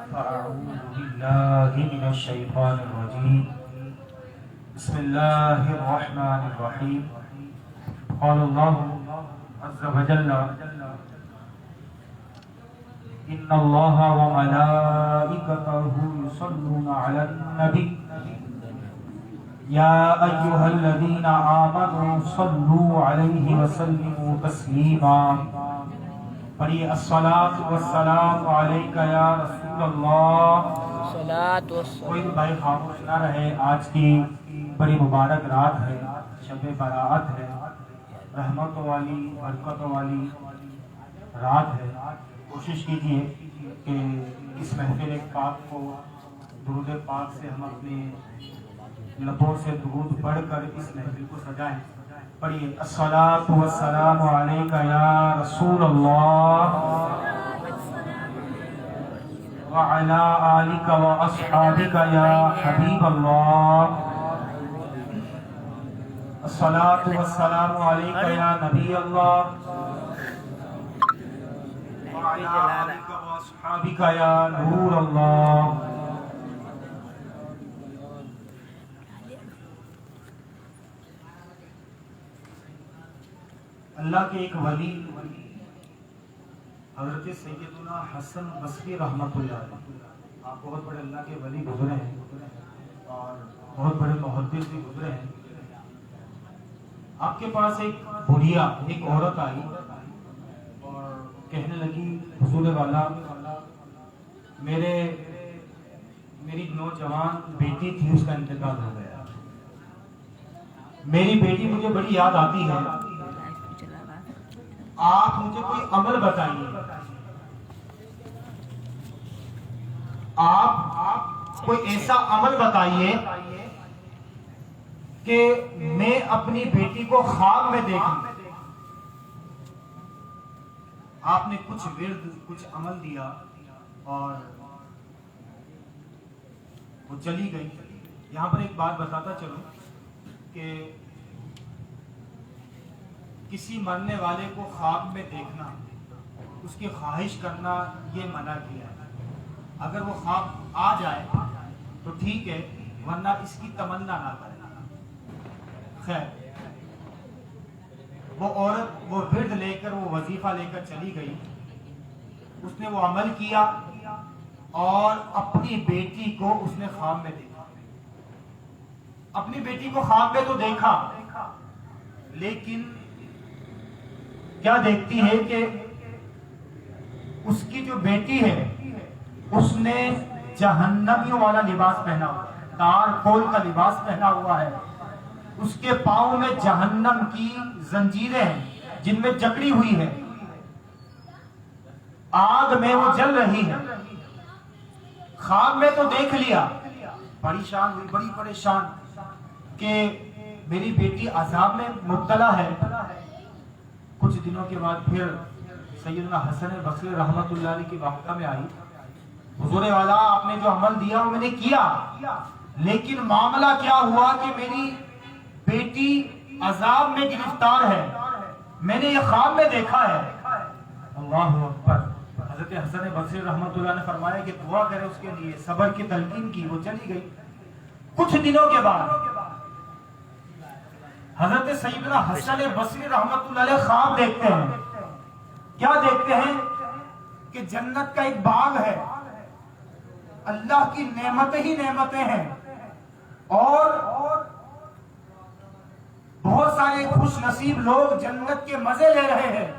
أعوذ بالله من الشيطان الرجيم بسم الله الرحمن الرحيم قال الله عز وجل إن الله وملائكته يصلون على النبي يا أيها الذين آمنوا صلوا عليه وسلموا تسليما پڑھیے الصلاۃ والسلام علیک یا رسول اللہ. کوئی بھائی خاموش نہ رہے. آج کی بڑی مبارک رات ہے, شب برات ہے, رحمتوں والی برکتوں والی رات ہے. کوشش کیجیے کہ اس محفل پاک کو درود پاک سے ہم اپنے لبوں سے درود پڑھ کر اس محفل کو سجائیں. پڑھیے الصلاۃ والسلام علیک یا رسول اللہ وعلی آلک واصحابک یا حبیب اللہ. الصلاۃ والسلام علیک یا نبی اللہ وعلی آلک واصحابک یا نور اللہ. اللہ کے ایک ولی حضرت سیدنا حسن بصری رحمۃ اللہ علیہ, آپ بہت بڑے اللہ کے ولی گزرے ہیں اور بہت بڑے محدث بھی گزرے ہیں. آپ کے پاس ایک بڑھیا ایک عورت آئی اور کہنے لگی حضور والا میری نوجوان بیٹی تھی, اس کا انتقال ہو گیا. میری بیٹی مجھے بڑی یاد آتی ہے, آپ مجھے کوئی عمل بتائیے. آپ کوئی ایسا عمل بتائیے کہ میں اپنی بیٹی کو خواب میں دیکھوں. آپ نے کچھ ورد کچھ عمل دیا اور وہ چلی گئی. یہاں پر ایک بات بتاتا چلوں کہ کسی مرنے والے کو خواب میں دیکھنا, اس کی خواہش کرنا, یہ منع کیا ہے. اگر وہ خواب آ جائے تو ٹھیک ہے, ورنہ اس کی تمنا نہ کرے. خیر, وہ عورت وہ ورد لے کر وہ وظیفہ لے کر چلی گئی. اس نے وہ عمل کیا اور اپنی بیٹی کو اس نے خواب میں دیکھا. اپنی بیٹی کو خواب میں تو دیکھا, لیکن کیا دیکھتی ہے کہ اس کی جو بیٹی ہے اس نے جہنمیوں والا لباس پہنا ہوا ہے, تار کھول کا لباس پہنا ہوا ہے. اس کے پاؤں میں جہنم کی زنجیریں ہیں جن میں جکڑی ہوئی ہے, آگ میں وہ جل رہی ہے. خواب میں تو دیکھ لیا, پریشان ہوئی, بڑی پریشان کہ میری بیٹی عذاب میں مبتلا ہے. کچھ دنوں کے بعد پھر سیدنا حسن بصری رحمت اللہ علیہ کی بارگاہ میں آئی. حضور والا آپ نے جو عمل دیا وہ میں نے کیا, لیکن معاملہ کیا ہوا کہ میری بیٹی عذاب میں گرفتار ہے, میں نے یہ خواب میں دیکھا ہے. اللہ اکبر. حضرت حسن بصری رحمت اللہ نے فرمایا کہ دعا کرے اس کے لیے, صبر کی تلقین کی. وہ چلی گئی. کچھ دنوں کے بعد حضرت سیدنا حسن بصری رحمت اللہ علیہ خواب دیکھتے ہیں. کیا دیکھتے ہیں کہ جنت کا ایک باغ ہے, اللہ کی نعمتیں ہی نعمتیں ہیں, اور بہت سارے خوش نصیب لوگ جنت کے مزے لے رہے ہیں.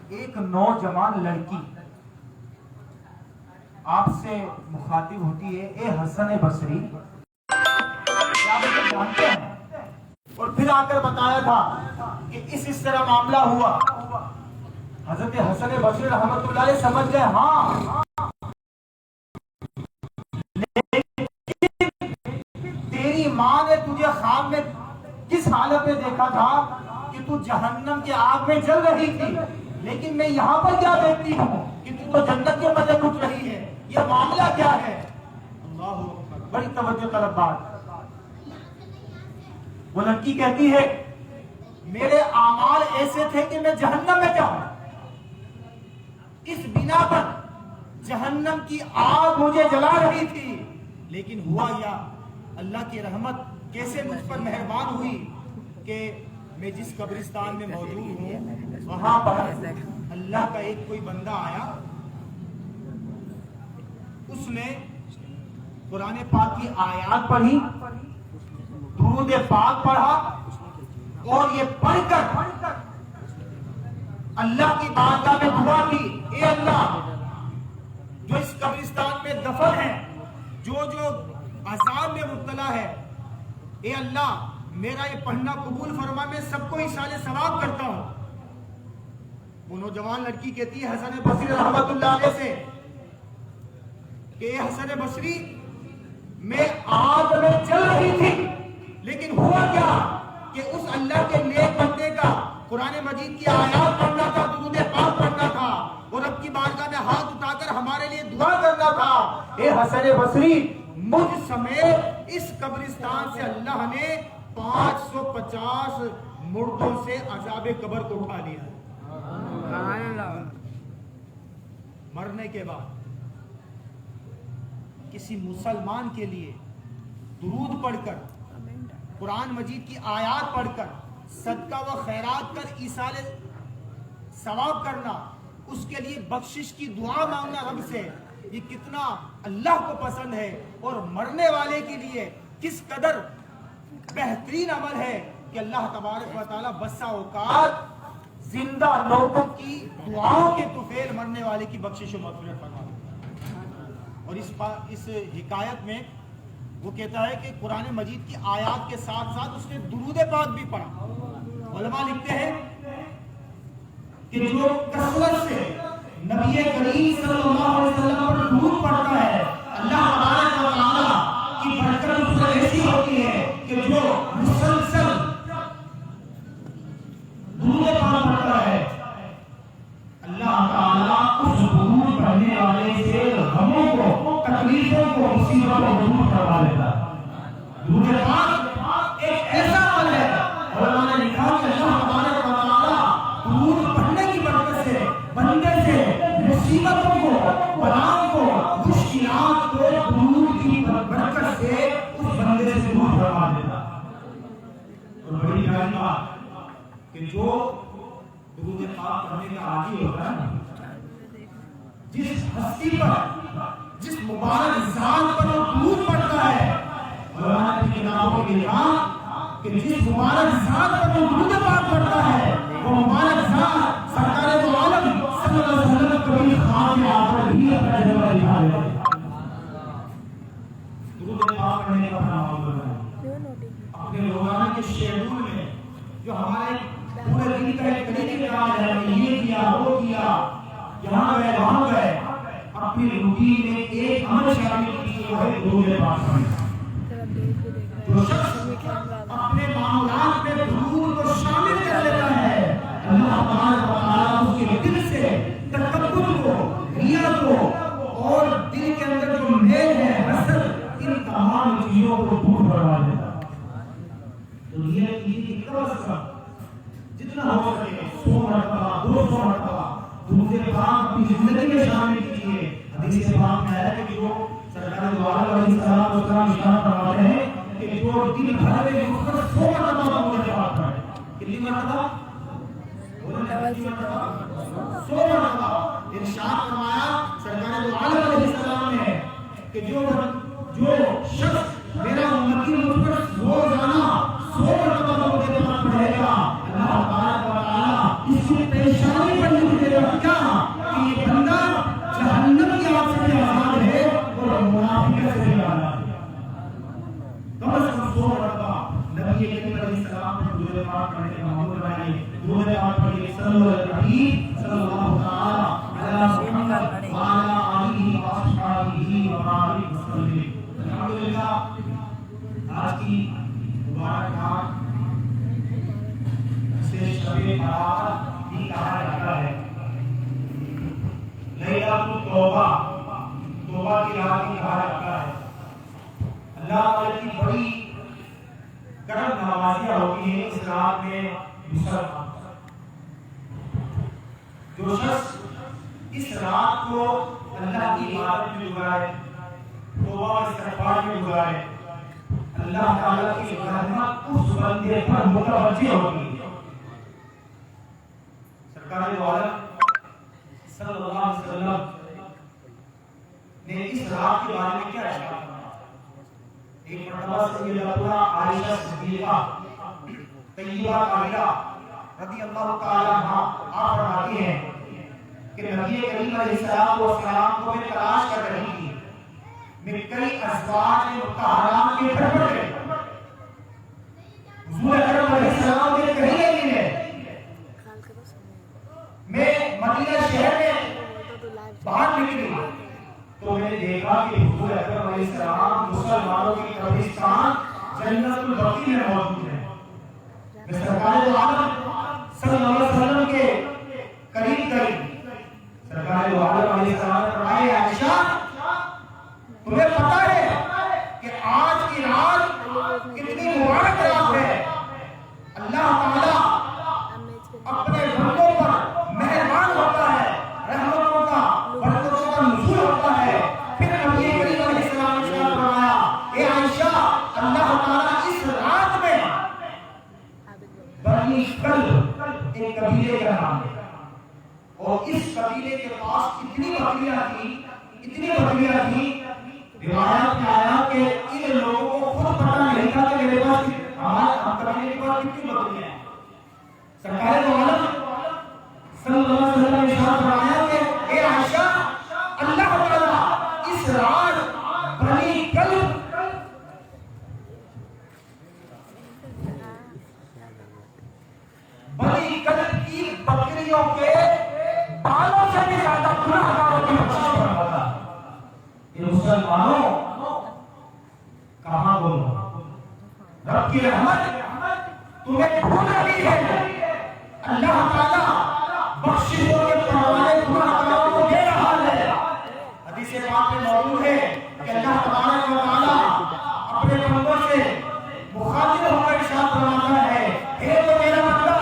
ایک نوجوان لڑکی آپ سے مخاطب ہوتی ہے, اے حسن بصری, کیا مجھے جانتے ہیں؟ اور پھر آ کر بتایا تھا کہ اس طرح معاملہ ہوا. حضرت حسن بصری رحمت اللہ علیہ سمجھ گئے, ہاں, تیری ماں نے تجھے خواب میں کس حالت میں دیکھا تھا کہ تو جہنم کی آگ میں جل رہی تھی, لیکن میں یہاں پر کیا دیکھتی ہوں کہ تو جنت کے مزے لٹ رہی ہے. یہ معاملہ کیا ہے؟ اللہ اکبر. بڑی توجہ طلب بات. وہ لڑکی کہتی ہے میرے اعمال ایسے تھے کہ میں جہنم میں جاؤں. اس بنا پر جہنم کی آگ مجھے جلا رہی تھی، لیکن ہوا یا اللہ کی رحمت کیسے مجھ پر مہربان ہوئی کہ میں جس قبرستان میں موجود ہوں وہاں پر اللہ کا ایک کوئی بندہ آیا، اس نے قرآن پاک کی آیات پڑھی، درود پاک پڑھا، اور یہ پڑھ کر اللہ کی بارگاہ میں دعا کی، اے اللہ جو اس قبرستان میں دفن ہے، جو عذاب میں مبتلا ہے، اے اللہ میرا یہ پڑھنا قبول فرما، میں سب کو ایصال ثواب کرتا ہوں۔ وہ نوجوان لڑکی کہتی ہے حسن بصری رحمت اللہ علیہ سے کہ اے حسن بصری، میں آگ میں جل رہی تھی، لیکن ہوا کیا کہ اس اللہ کے نیک بندے کا قرآن مجید کی آیات پڑھنا تھا، درود پاک پڑھنا تھا، اور رب کی بارگاہ میں ہاتھ اٹھا کر ہمارے لیے دعا کرنا تھا۔ اے حسن بصری، مجھ سمیت اس قبرستان سے اللہ نے 550 مردوں سے عذاب قبر کو اٹھا لیا۔ مرنے کے بعد کسی مسلمان کے لیے درود پڑھ کر، قرآن مجید کی آیات پڑھ کر، صدقہ و خیرات کر ایصال ثواب کرنا، اس کے لیے بخشش کی دعا مانگنا رب سے، یہ کتنا اللہ کو پسند ہے، اور مرنے والے کے لیے کس قدر بہترین عمل ہے کہ اللہ تبارک و تعالی بسا اوقات زندہ لوگوں کی دعاؤں کے طفیل مرنے والے کی بخشش و مغفرت فرما۔ اور اس حکایت میں وہ کہتا ہے کہ قرآن مجید کی آیات کے ساتھ ساتھ اس نے درود پاک بھی پڑھا۔ علماء لکھتے ہیں کہ جو کثرت سے نبی کریم صلی اللہ علیہ وسلم پر درود پڑھتا ہے، اللہ تبارک و تعالی کی برکت اس پر ایسی ہوتی ہے کہ جو مسلسل درود پاک پڑھتا ہے، اللہ تعالی اس درود پڑھنے والے سے غموں کو، تکلیفوں کو، مصیبتوں کو دور کروا لیتا ہے۔ درود پاک ایک ایسا عمل ہے، علماء نے لکھا کہ اللہ تبارک و تعالی درود پڑھنے کی برکت سے بندے سے مصیبتوں کو، بلاؤں کو، مشکلات کو درود کی برکت سے اس بندے سے دور کروا دیتا۔ اور بڑی پیاری بات کہ جو درود پاک پڑھنے کا عادی ہوتا ہے، جس ہستی پر، جس مبارک ذات پر وہ درود پڑھتا ہے، علماء کی کتابوں میں لکھا کہ جس مبارک ذات پر وہ درود پاک پڑھتا ہے، وہ مبارک ذات سرکار دو عالم صلی اللہ علیہ وسلم کبھی خواب میں آ کر ہی اپنا جلوہ دکھا دیتے۔ درود پاک پڑھنے کا اپنا معمول ہے، اپنے روزانہ کے شیڈول میں جو ہمارے پورے دن کا ایک طریقہ کار ہے، یہ کیا، وہ کیا، یہاں گئے، وہاں گئے، اپنی روٹین میں ایک عمل شامل کیجیے، وہ ہے درود پاک پڑھنا۔ جو شخص اپنے معاملات میں درود کو شامل کر لیتا ہے، اللہ تبارک و تعالی اس کے دل سے تکبر کو، ریا کو، اور دل کے اندر جو میل ہے، حسد، ان تمام چیزوں کو دور کروا دیتا ہے۔ تو یہ چیز کی کم از کم جتنا ہو سکے 100 مرتبہ، 200 مرتبہ درود پاک اپنی زندگی میں شامل کیجیے۔ حدیث پاک میں ہے کہ جو سرکار دو عالم علیہ السلام ارشاد فرماتے ہیں کہ جو دن بھر میں مختصر 100 مرتبہ درود پاک پڑھے، کتنی مرتبہ؟ 100 مرتبہ۔ ارشاد فرمایا سرکار دو عالم علیہ السلام نے کہ جو شخص میرا امتی مجھ پر روزانہ 100 مرتبہ درود پاک پڑھے گا، اللہ تبارک و تعالی اس کی پریشانی پر نہیں دے گا، کیا کہ یہ بندہ جہنم کی آگ سے آزاد ہے اور منافقت سے بھی آزاد ہے۔ کم از کم 100 مرتبہ نبی کریم علیہ السلام پر درود پاک پڑھنے کا معمول بنائیے۔ درود پاک پڑھیے، صلی اللہ تعالی علی محمد وعلی آلہ واصحابہ وبارک وسلم۔ الحمدللہ آج کی مبارک رات سے شب برات بھی کہا جاتا ہے، لیلۃ التوبہ، توبہ کی رات بھی کہا جاتا ہے۔ اللہ تعالی کی بڑی کرم نوازیاں ہوتی ہیں اس رات میں مسلمان۔ جو شخص اس رات کو اللہ اللہ کی عبادت میں گزارے، توبہ و استغفار میں گزارے، اللہ تعالیٰ کی رحمت اس بندے پر متوجہ ہوگی۔ سرکار دو عالم صلی اللہ علیہ وسلم نے اس رات کے بارے میں کیا ارشاد فرمایا؟ ایک مرتبہ سیدتنا عائشہ صدیقہ طیبہ طاہرہ رضی اللہ تعالی عنہا آپ فرماتی ہیں کہ نبی کریم علیہ السلام کو میں تلاش کر رہی تھی، میں کئی ازواج مطہرات کے گھر پر گئی، حضور اکرم علیہ السلام نے کہیں نہیں ہے، میں مدینہ شہر میں باہر نکلی تو میں نے دیکھا کہ حضور اکرم علیہ السلام مسلمانوں کی قبرستان جنت البقیع میں موجود ہے۔ میں سرکار دو عالم صلی اللہ علیہ وسلم کے قریب گئی، سرکار دو عالم علیہ السلام نے فرمایا عائشہ تمہیں پتہ ہے کہ آج کی رات کتنی مبارک رات ہے، اللہ تعالیٰ اپنے بندوں پر مہربان ہوتا ہے، رحمتوں کا برکتوں کا نزول ہوتا ہے۔ پھر نبی کریم علیہ السلام نے فرمایا اے عائشہ اللہ تعالیٰ اس رات میں بنی کلب ایک قبیلے کا نام ہے اور اس قبیلے کے پاس اتنی بکریاں تھیں، روایات میں آیا کہ ان لوگوں کو خود پتہ نہیں تھا کہ میرے پاس ہم قبیلے کے پاس کتنی بکریاں ہیں۔ سرکار دو عالم صلی اللہ علیہ وسلم نے ارشاد فرمایا کہ اے عائشہ اللہ تعالیٰ اس رات بنی کلب کی بکریوں کے بالوں سے بھی زیادہ گناہگاروں کی بخشش فرماتا ہے۔ یہ مسلمانوں کہاں گم، رب کی رحمت تمہیں ڈھونڈ رہی ہے، اللہ تعالیٰ بخششوں کے پروانے گناہگاروں کو دے رہا ہے۔ حدیث پاک میں موجود ہے کہ اللہ تبارک و تعالیٰ اپنے بندوں سے مخاطب ہو کر ارشاد فرماتا ہے اے تو میرا بندہ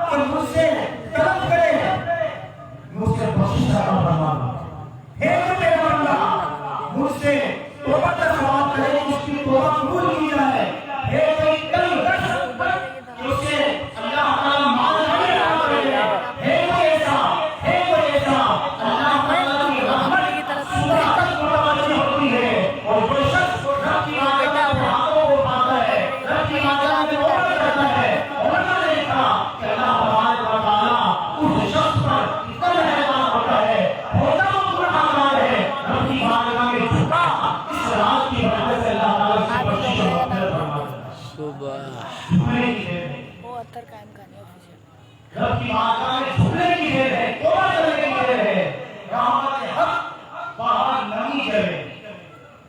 کہ مجھ سے طلب کرے میں اس سے بخشش عطا فرماؤں گا، اے تو میرا بندہ مجھ سے توبہ کا سوال کرے اس کی توبہ قبول کی جائے، اے تو کل کہ اسے اللہ تعالیٰ مال نہیں رہا کرے، اے تو ایسا اللہ تعالیٰ کی رحمت سورہ تک متوجہ ہوتی ہے اور جو شخص رب کی مغفرت کے ہاتھوں کو پاتا ہے، رب کی مغفرت میں توبہ کرتا ہے، اور نہ دیکھا کہ اللہ تبارک و تعالیٰ اس شخص پر اتنا مہربان ہوتا ہے، ہوتا وہ گنہگار ہے، رب کی بارگاہ میں جھکا، اس رات کی وجہ سے اللہ تعالیٰ کی بخشش و مغفرت فرماتا ہے۔ جھکنے کی دیر ہے، رب کی بارگاہ میں جھکنے کی دیر ہے، توبہ کرنے کی دیر ہے، رحمت حق باہر نمی جائے۔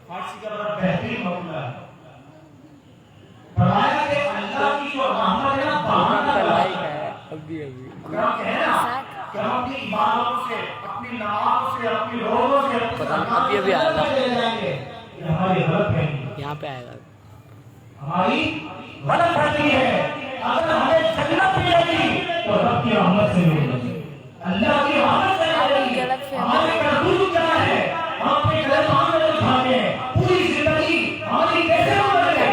فارسی کا بڑا بہترین معاملہ ہے، فرمایا کہ اللہ کی جو رحمت ہے نا باہر نہ لائی ہے۔ اگر ہم کہیں نا کہ ہم اپنی عبادتوں سے، اپنی نمازوں سے، اپنی روزوں سے، اپنی جائیں گے، یہ ہماری غلط فہمی ہے، یہاں پہ آئے گا، ہماری غلط فہمی ہے۔ اگر ہمیں جنت ملے گی تو رب کی رحمت سے ملے گی، اللہ کی رحمت سے ملے گی۔ ہمارے کرتوت کیا ہے، ہم اپنے غلط عمل اٹھاتے ہیں، پوری زندگی ہماری کیسے گزرے؟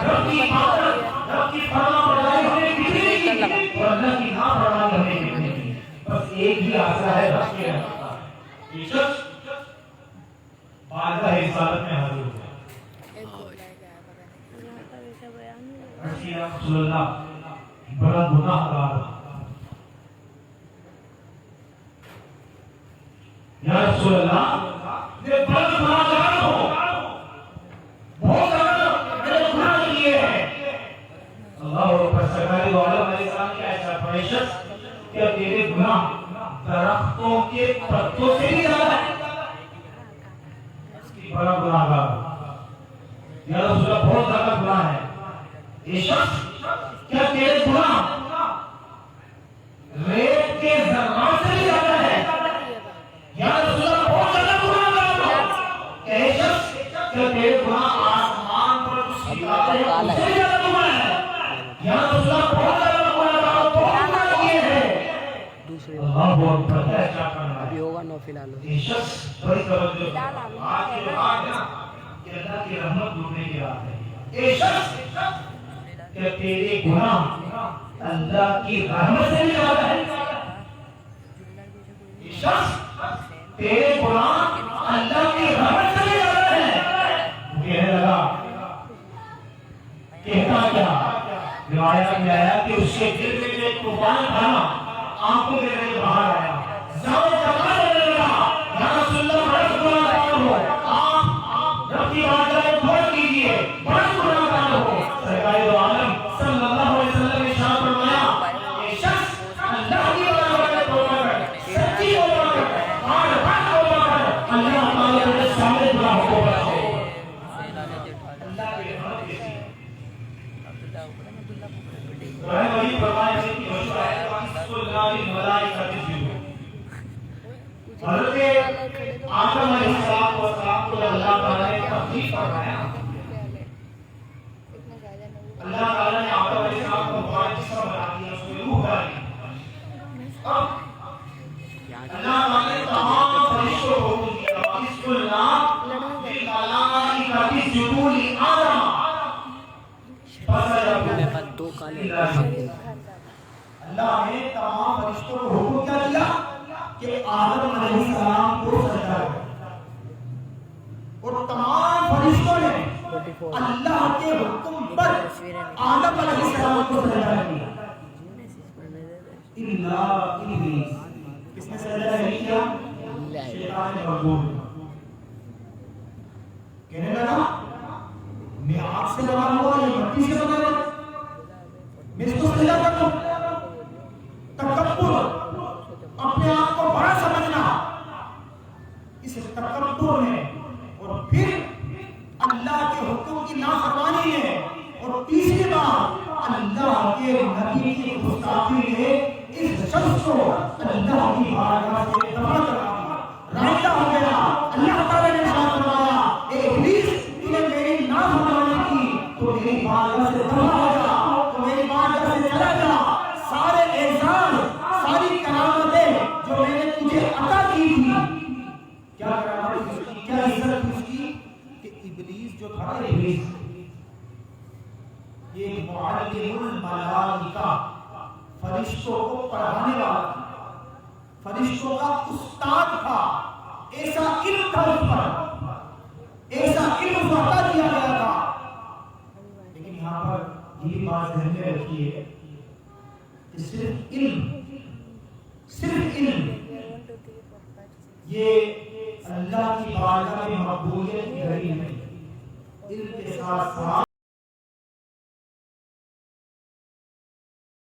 رب کی عبادت، رب کی فرما برداری ہمیں کتنی کی اور اللہ کی نافرمانی ہمیں کتنی کی؟ بس ایک ہی آسرا ہے رب کی رحمت کا، یہ شخص بارگاہ رسالت میں حاضر ہو جائے۔ یا رسول اللہ بڑا گناہ گار، یا رسول اللہ میں بڑا گناہ گار ہوں، بہت زیادہ میں نے گناہ کیے ہیں۔ اللہ اکبر۔ سرکار دو عالم علیہ السلام کی ایسا پریشت کہ تیرے گناہ درختوں کے پتوں سے بھی زیادہ ہے، بڑا گناہ گار، یا رسول اللہ بہت زیادہ گناہ ہے۔ یہ شخص کیا تیرے گناہ ریت کے ذرات سے بھی زیادہ ہے؟ یا رسول اللہ بہت زیادہ گناہ گار ہے۔ یہ شخص کیا تیرے گناہ آسمان پر اس ستارے سے بھی زیادہ گناہ ہے؟ یا رسول اللہ بہت زیادہ گناہ گار، بہت گناہ کیے ہیں۔ اللہ اکبر۔ کیا کرنا ہے؟ ابھی ہوگا نو فی الحال۔ یہ شخص بڑی توجہ آج کے بعد نا کہ اللہ کی رحمت ڈوبنے کی رات ہے. یہ شخص کہ تیرے گناہ اللہ کی رحمت سے بھی زیادہ ہے. یہ شخص تیرے گناہ اللہ کی رحمت سے بھی زیادہ ہے. کہنے لگا کہتا کیا روایت میں آیا کہ اس کے دل میں ایک طوفان تھا, آنکھوں میں میرے باہر آیا. زیادہ جمال ہونے لگا, یا رسول اللہ بڑا گناہگار ہو, آپ رب کی بارگاہ میں توبہ کیجیے, بڑا گناہگار ہو. سرکار دو عالم صلی اللہ علیہ وسلم نے ارشاد فرمایا یہ شخص اللہ کی بارگاہ میں توبہ کر, سچی توبہ کر, اور حق توبہ کر, اللہ تعالیٰ کے سامنے گناہوں کو بخشے. اللہ کی رحمت کیسی ہے. قرآن مجید فرمایا ہے کہ مشہور آیت وَأَنزَلْنَا الْمَلَائِكَةَ يَسْجُدُونَ. حضرت آدم علیہ السلام کو اللہ تعالیٰ نے تخلیق فرمایا. اللہ تعالیٰ نے آدم علیہ السلام کو پاک جسم بنا دیا, اس میں روح ڈالی. اب اللہ تعالیٰ نے تمام فرشتوں کو حکم دیا وَأَنزَلْنَا الْمَلَائِكَةَ يَسْجُدُونَ لِآدَمَ. اللہ نے تمام فرشتوں کو حکم کیا دیا کہ آدم علیہ السلام کو سجدہ کرو, اور تمام فرشتوں نے اللہ کے حکم پر آدم علیہ السلام کو سجدہ کیا. الا ابلیس, کس نے سجدہ نہیں کیا؟ شیطان مردود. کہنے لگا میں آپ سے بنا ہوا یہ مٹی سے بنا ہوا, میں اس کو سجدہ کر دوں. تکبر, اپنے آپ کو بڑا سمجھنا, اس تکبر میں, اور پھر اللہ کے حکم کی نافرمانی ہے, اور تیسری بات اللہ کے نبی کی گستاخی ہے. اس شخص کو اللہ کی بارگاہ سے دفع کرنا رائدہ ہو گیا. اللہ تعالیٰ نے فرمایا اے ابلیس تو نے میری نافرمانی کی تو میری بارگاہ سے دفع ہو جا, تو میری بارگاہ سے چلا جا. سارے احسان, ساری کرامتیں جو میں نے تجھے عطا کی تھی, کیا کرامت اس کی, کیا عزت اس کی, کہ ابلیس جو تھا, ابلیس یہ معلم الملائکہ, فرشتوں کو پڑھانے والا تھا, فرشتوں کا استاد تھا. ایسا علم تھا اس پر, ایسا علم عطا کیا گیا تھا. لیکن یہاں پر یہ بات ذہن میں رکھیے کہ صرف علم یہ اللہ کی بارگاہ میں مقبولیت کی گھڑی ہے. علم کے ساتھ ساتھ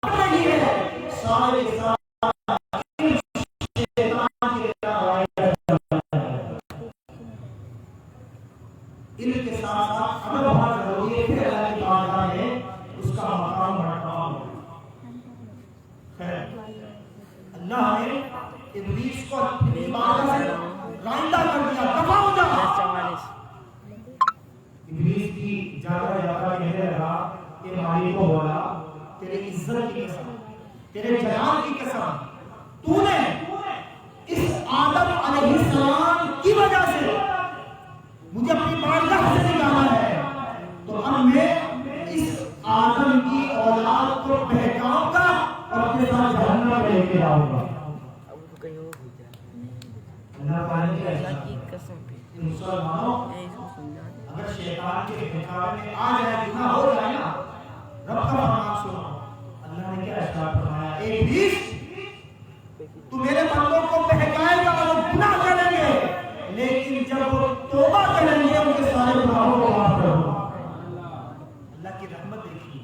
نہیں ہے, سارے علم کے ساتھ ساتھ عمل بہت ضروری ہے. پھر اللہ کی بارگاہ میں اس کا مقام بڑھتا ہو. خیر, اللہ نے ابلیس کو اپنی بارگاہ سے رائندہ کر دیا, دفع ہو جا. ابلیس کی جاتا جاتا کہنے لگا کہ مالک کو بولا تیرے عزت کی قسم, تیرے جلال کی قسم, تو نے اس آدم علیہ السلام کی وجہ سے مجھے اپنی بارگاہ سے نکالا ہے, تو اب میں اس آدم کی اولاد کو بہکاؤں گا اور اپنے ساتھ جہنم میں لے کے آؤں گا. اللہ تعالیٰ کی قسم پہ مسلمانوں اگر شیطان کے بہکاوے میں آ جائے, گناہ ہو جائے نا, رب کا فرمان سنو. اللہ نے کیا ارشاد فرمایا, اے ابلیس تو میرے بندوں کو بہکائے گا اور گناہ کریں گے, لیکن جب وہ توبہ کریں گے ان کے سارے گناہوں کو معاف کروں گا. اللہ کی رحمت دیکھیے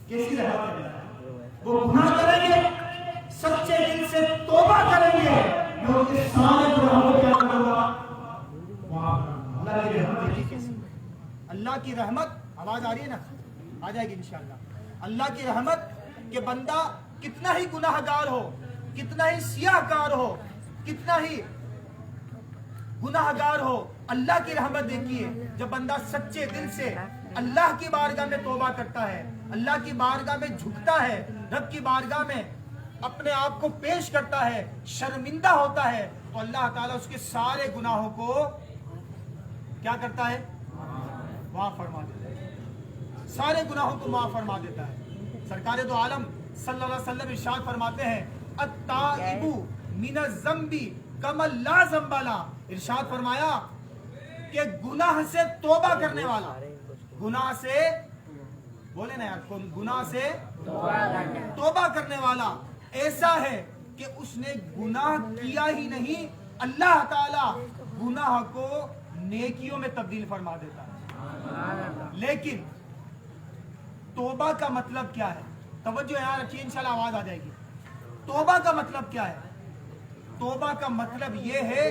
کیسی رحمت ہے. وہ گناہ کریں گے, سچے دل سے توبہ کریں گے, میں ان کے سارے گناہوں کو کیا کروں گا, معاف کروں گا. اللہ کی رحمت دیکھیے کیسی. اللہ کی رحمت, آواز آ رہی ہے نا, آ جائے گی انشاءاللہ. اللہ کی رحمت کہ بندہ کتنا ہی گناہ گار ہو, کتنا ہی سیاہ کار ہو, کتنا ہی گناہ گار ہو, اللہ کی رحمت دیکھیے جب بندہ سچے دل سے اللہ کی بارگاہ میں توبہ کرتا ہے, اللہ کی بارگاہ میں جھکتا ہے, رب کی بارگاہ میں اپنے آپ کو پیش کرتا ہے, شرمندہ ہوتا ہے تو اللہ تعالیٰ اس کے سارے گناہوں کو کیا کرتا ہے؟ معاف فرما دیتا ہے، سارے گناہوں کو معاف فرما دیتا ہے۔ سرکار دو عالم صلی اللہ علیہ وسلم ارشاد فرماتے ہیں التائب من الذنب کمن لا ذنب لہ، ارشاد فرمایا کہ گناہ سے توبہ کرنے والا، گناہ سے بولے نا یار، گناہ سے توبہ کرنے والا ایسا ہے کہ اس نے گناہ کیا ہی نہیں، اللہ تعالیٰ گناہ کو نیکیوں میں تبدیل فرما دیتا ہے۔ لیکن توبہ کا مطلب کیا ہے؟ توجہ یہاں رکھیے، انشاءاللہ آواز آ جائے گی۔ توبہ کا مطلب کیا ہے؟ توبہ کا مطلب یہ ہے،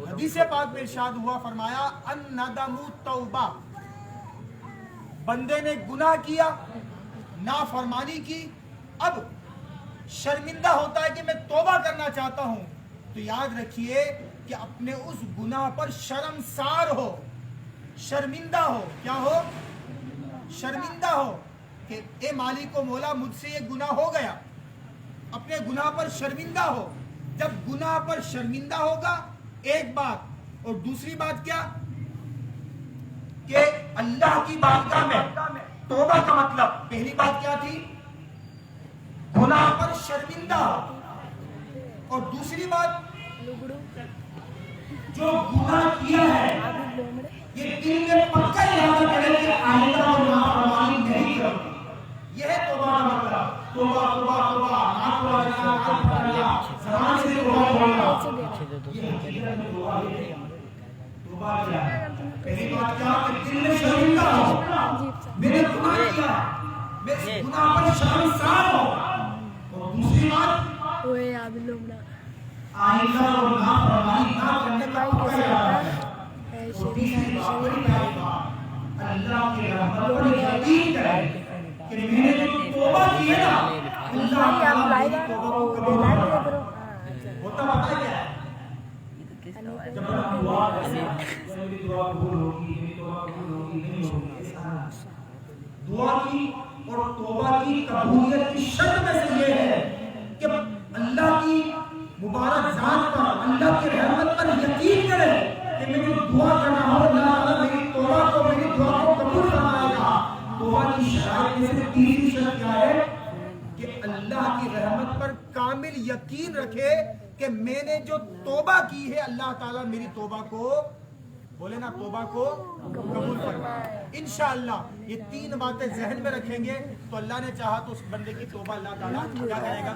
حدیث پاک میں ارشاد ہوا، فرمایا الندم توبہ، بندے نے گناہ کیا، نافرمانی کی، اب شرمندہ ہوتا ہے کہ میں توبہ کرنا چاہتا ہوں، تو یاد رکھیے کہ اپنے اس گناہ پر شرمسار ہو، شرمندہ ہو، کیا ہو؟ شرمندہ ہو کہ اے مالک و مولا مجھ سے یہ گناہ ہو گیا، اپنے گناہ پر شرمندہ ہو۔ جب گناہ پر شرمندہ ہوگا ایک بات، اور دوسری بات کیا کہ اللہ کی بارگاہ میں توبہ کا مطلب پہلی بات کیا تھی؟ گناہ پر شرمندہ ہو، اور دوسری بات جو گناہ کیا ہے یہ دل میں پکا ارادہ کرے کہ آئندہ اور نافرمانی نہیں کروں، یہ ہے توبہ کا مطلب۔ توبہ توبہ توبہ، توبہ زبان سے توبہ بولنا، توبہ کیا ہے؟ پہلی بات کیا کہ دل میں شرمندہ ہو، میں نے گناہ کیا، میں اس گناہ پر شرمسار ہو، اور دوسری بات آئندہ اور نافرمانی نہ کرنے کا پکا ارادہ ہے، اور تیسری بات بڑی پیاری بات، اللہ کی رحمت پر یقین کرے کہ میں نے جو توبہ کی ہے نا، اللہ تعالیٰ میری توبہ کو قبول کرے۔ ہوتا پتہ کیا ہے؟ جب ہم دعا کرتے ہیں میری دعا قبول ہوگی، میری دعا قبول ہوگی، نہیں ہوگی، دعا کی اور توبہ کی قبولیت کی شرط میں سے یہ ہے کہ اللہ کی مبارک ذات پر، اللہ کی رحمت پر یقین کرے کہ میں جو دعا کر رہا ہوں اللہ تعالیٰ میری توبہ کو، میری دعا کو قبول فرمائے گا۔ توبہ کی شرائط میں سے تیسری شرط کیا ہے کہ اللہ کی رحمت پر کامل یقین رکھے کہ میں نے جو توبہ کی ہے اللہ تعالیٰ میری توبہ کو، بولے نا، توبہ کو قبول فرمائے۔ انشاءاللہ یہ تین باتیں ذہن میں رکھیں گے تو اللہ نے چاہا تو اس بندے کی توبہ اللہ تعالیٰ کیا کرے گا۔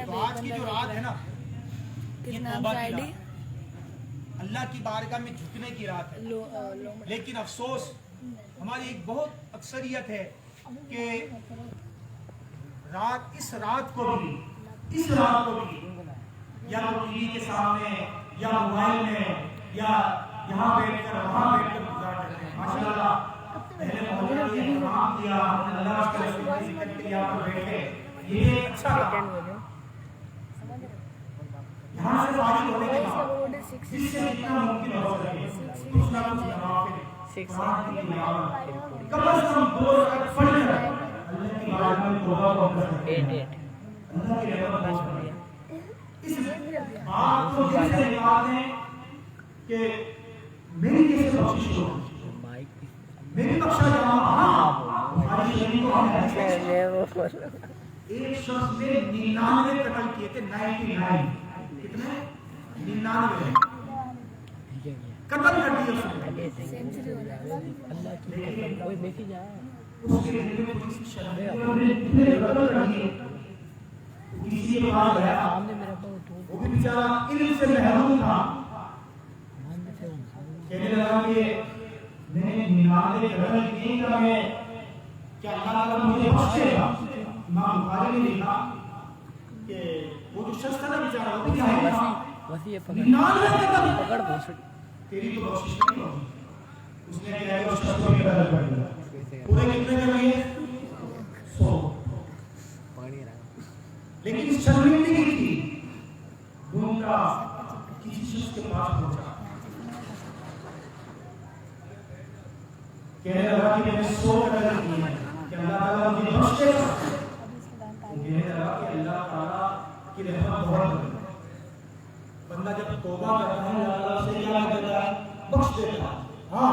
تو آج کی جو رات ہے نا، یہ توبہ کی رات، اللہ کی بارگاہ میں جھکنے کی رات ہے۔ لیکن افسوس ہماری ایک بہت اکثریت ہے کہ اس رات کو بھی یا تو ٹی وی کے سامنے یا موبائل میں یا یہاں بیٹھ کر وہاں بیٹھ کر گزار کرتے ہیں۔ ماشاءاللہ پہلے محلے نے اہتمام کیا، اللہ کے رسول کی ذکر کے لیے آپ بیٹھے، یہ اچھا رہا۔ یہاں سے فارغ ہونے کے بعد جس سے جتنا ممکن ہو سکے کچھ نہ کچھ نوافل قرآن کی تلاوت کم از کم 2 رکعت پڑھ کر اللہ کی بارگاہ میں توبہ کو کرتے ہیں، اللہ کی رحمت بہت بڑی ہے۔ اس بات کو دل سے نکال دیں کہ میری کیسے بخشش ہو، میری بخشا جانا۔ ہاں بخاری شریف کو ہم ایک شخص نے 99 قتل کیے تھے، 99 کتنے؟ 99 قتل کر دیے اس نے، اس کے دل میں تھوڑی سی شرم ہے، اور اتنے قتل کر دیے۔ کسی کے پاس گیا، وہ بھی بیچارہ علم سے محروم تھا، کہنے لگا کہ میں نے 99 قتل کیے کہ میں کیا اللہ تعالیٰ مجھے بخشے گا؟ امام بخاری نے لکھا کہ وہ جو شخص تھا نا بیچارہ، وہ بھی جاہل تھا، 99 قتل، تیری تو بخشش نہیں ہوگی۔ اس نے کیا ہے اس شخص کو بھی قتل کر دیا۔ پورے کتنے کر لیے؟ 100۔ لیکن شرمندگی کی ڈھونڈا کسی شخص کے پاس پہنچا، کہنے لگا کہ میں نے 100 قتل کیے ہیں کہ اللہ تعالیٰ مجھے بخشے گا۔ کہنے لگا کہ اللہ تعالیٰ کی رحمت بہت بڑی ہے، بندہ جب توبہ کرتا ہے اللہ تعالیٰ سے کیا کرتا ہے؟ بخش دیتا ہے. ہاں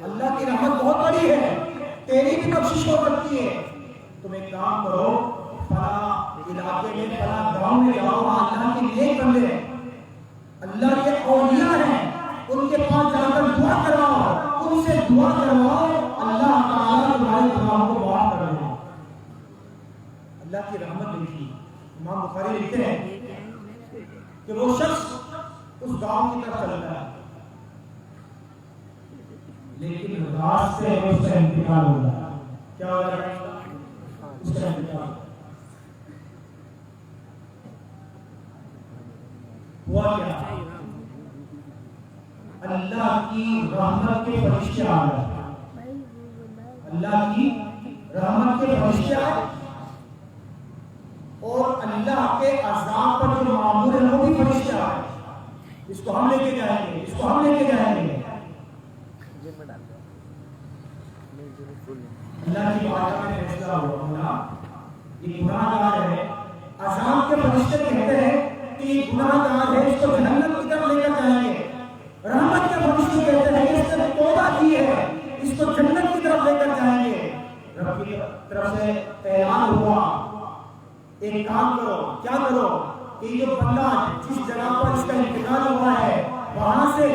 اللہ کی رحمت بہت بڑی ہے، تیری بھی بخشش ہو سکتی ہے. تم ایک کام کرو، فلاں علاقے میں فلاں گاؤں میں جاؤ، وہاں اللہ کے نیک بندے ہیں، اللہ کے اولیاء ہیں، ان کے پاس جا کر دعا کرواؤ، ان سے دعا کرواؤ، اللہ تعالیٰ تمہارے گناہوں کو معاف کر دے. اللہ کی رحمت دیکھی. امام بخاری لکھتے ہیں کہ وہ شخص اس گاؤں کی طرف چلتا ہے، لیکن راستے میں اس کا انتقال ہو رہا ہے. کیا ہو رہا ہے؟ اس کا انتقال ہوا. کیا؟ اللہ کی رحمت کے فرشتے آ گئے. اللہ کی رحمت کے فرشتے آئے اور اللہ کے عذاب پر جو معمور ہے وہ بھی فرشتے آئے. اس کو ہم لے کے جائیں گے، اس کو ہم لے کے جائیں گے. اللہ کی بارگاہ میں فیصلہ ہوا، مولا یہ گناہ گار ہے. عذاب کے فرشتے کہتے ہیں کہ یہ گناہ گار ہے، اس کو جہنم کی طرف لے کر جائیں گے. رحمت کے فرشتے کہتے ہیں کہ اس نے توبہ کی ہے، اس کو جنت کی طرف لے کر جائیں گے. رب کی طرف سے اعلان ہوا، ایک کام کرو. کیا کرو؟ کہ یہ بندہ جس جگہ پر اس کا انتقال ہوا ہے وہاں سے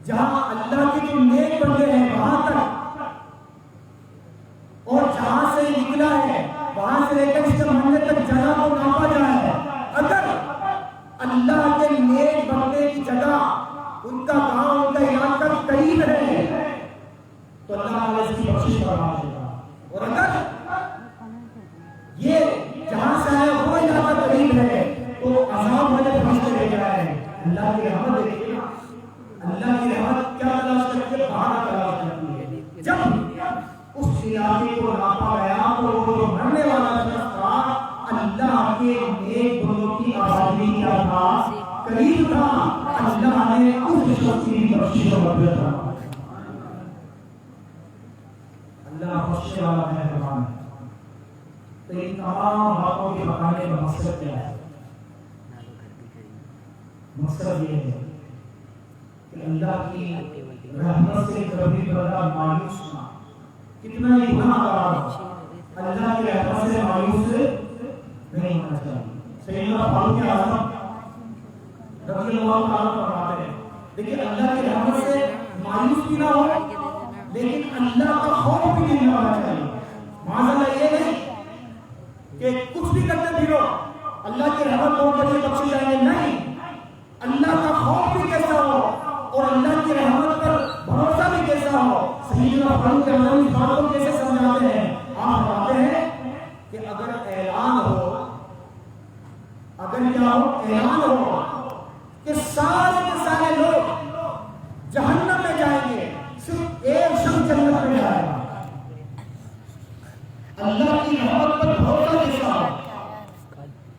جہاں اللہ کے جو نیک بندے ہیں وہاں تک، اور جہاں سے نکلا ہے وہاں سے لے کر اس کے منزل تک جگہ کو ناپا جائے. اگر اللہ کے نیک بندے کی جگہ، ان کا گاؤں، ان کا علاقہ قریب ہے تو اللہ تعالیٰ اس کی بخشش کروا دے گا. اور اگر یہ جہاں سے آیا وہ علاقہ قریب ہے تو عذاب والے فرشتے لے جائیں. اللہ کی رحمت دیکھیے، اللہ کی رحمت کیا تلاش کرتی ہے؟ بہانا تلاش کرتی ہے. جب اس علاقے کو ناپا گیا تو وہ جو مرنے والا شخص تھا اللہ کے نیک بندوں کی آبادی کیا تھا؟ قریب تھا. اللہ نے اس شخص کی بخشش و مغفرت فرمائی. اللہ بخشنے والا مہربان ہے. تو ان تمام باتوں کے بتانے کا مقصد کیا ہے؟ مقصد یہ ہے کہ اللہ کی رحمت سے کبھی بڑا مایوس نہ. کتنا ہی گناہ کار اللہ کی رحمت سے مایوس نہیں ہونا چاہیے. سیدنا فاروق اعظم رضی اللہ تعالیٰ فرماتے ہیں لیکن اللہ کی رحمت سے مایوس بھی نہ ہو، لیکن اللہ کا خوف بھی نہیں ہونا چاہیے. معاذ اللہ یہ نہیں کہ کچھ بھی کرتے پھرو اللہ کی رحمت کو بڑے بخشے جائیں گے. نہیں، اللہ کا خوف بھی کیسا ہو اور اللہ کی رحمت پر بھروسہ بھی کیسا ہو. سیدنا فاروق اعظم اس بات کو کیسے سمجھاتے ہیں؟ آپ بتاتے ہیں کہ اگر اعلان ہو، اگر کیا ہو؟ اعلان ہو کہ سارے